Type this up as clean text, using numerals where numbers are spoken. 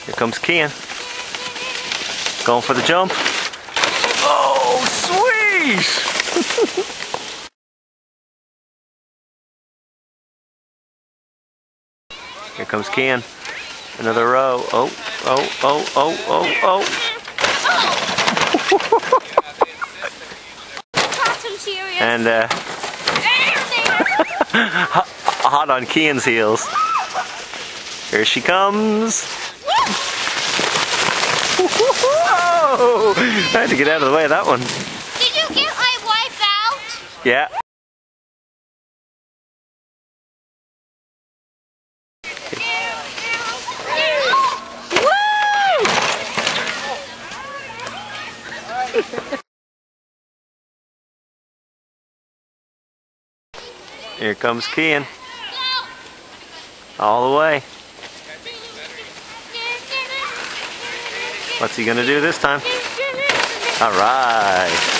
Here comes Kian. Going for the jump. Oh, sweet! Here comes Kian. Another row. Oh, oh, oh, oh, oh, oh. And hot on Kian's heels. Here she comes. Whoa! I had to get out of the way of that one. Did you get my wife out? Yeah. Here comes Kian. All the way. What's he gonna do this time? All right.